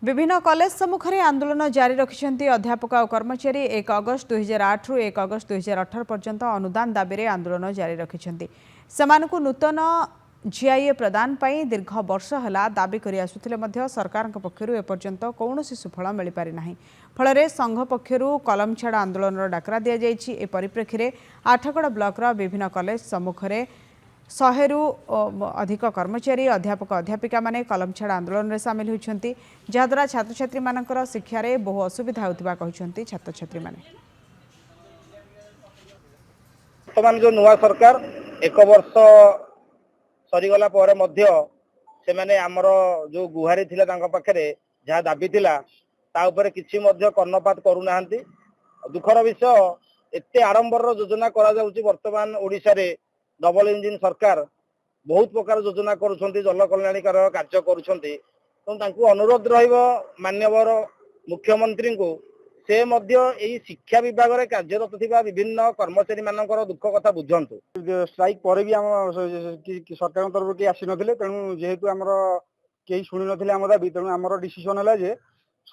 विभिन्न कॉलेज सम्मुख में आंदोलन जारी रखिंट अध्यापक और कर्मचारी 1 अगस्त 2008 रु 1 अगस्त 2018 पर्यंत अनुदान दाबी में आंदोलन जारी रखिंट सेमानकु नूतन जीआईए प्रदान पर दीर्घ वर्ष है दाबी कर आसुले सरकार पक्षर एपर्यंत कौन सुफल मिल पारिना फल संघ पक्षर कलम छाड़ आंदोलन डाकरा दि जाए परिप्रेक्षी में आठगड़ ब्लॉकर विभिन्न कॉलेज सम्मुख में 100 रु अधिक कर्मचारी अध्यापक अध्यापिका माने कलम छाड़ आंदोलन में सामिल होती जहाद्वारा छात्र छात्री मानकर शिक्षार बहु असुविधा होता कहते छात्र छात्री माने। वर्तमान जो नुआ सरकार एक वर्ष सरीगला पर मध्य से माने आमर जो गुहारी थिला तांका पाखरे जहाँ दाबी थिला ता ऊपर किछि मध्य कर्णपात करूना दुखर विषय एते आडंबर योजना करा जाउची वर्तमान ओडिसा रे डबल इंजिन सरकार बहुत प्रकार योजना करुछंती जल कल्याणीकार कार्य करुछंती तो अनुरोध रहिबो मान्यवर मुख्यमंत्री को से मध्य एई शिक्षा विभाग रे कार्यरत थिबा विभिन्न कर्मचारी मानकर दुख कथा बुझंतु स्ट्राइक पर भी हम सरकार तरफ के आसी नथिले तेणु जेहेतु हमर केही सुनि नथिले हम दाबी तेणु हमर डिसिजन हला जे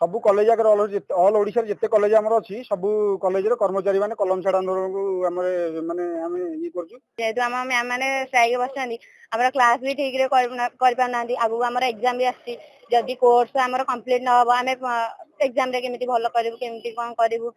सबु कॉलेज आकर ऑल ओडिशा जिते कॉलेज हमर अछि सबु कॉलेज रे कर्मचारी माने कलम छाड़ आंदोलन को हमरे माने हम ये करछु जेहेतु हम मैम माने स्ट्राइक बसछंदी हमर क्लास भी ठीक रे कर पानांदी आगु हमर एग्जाम भी आछि जदी कोर्स हमर कंप्लीट न हो हमें एग्जाम रे केमिति भलो करिवु केमिति कोन करिवु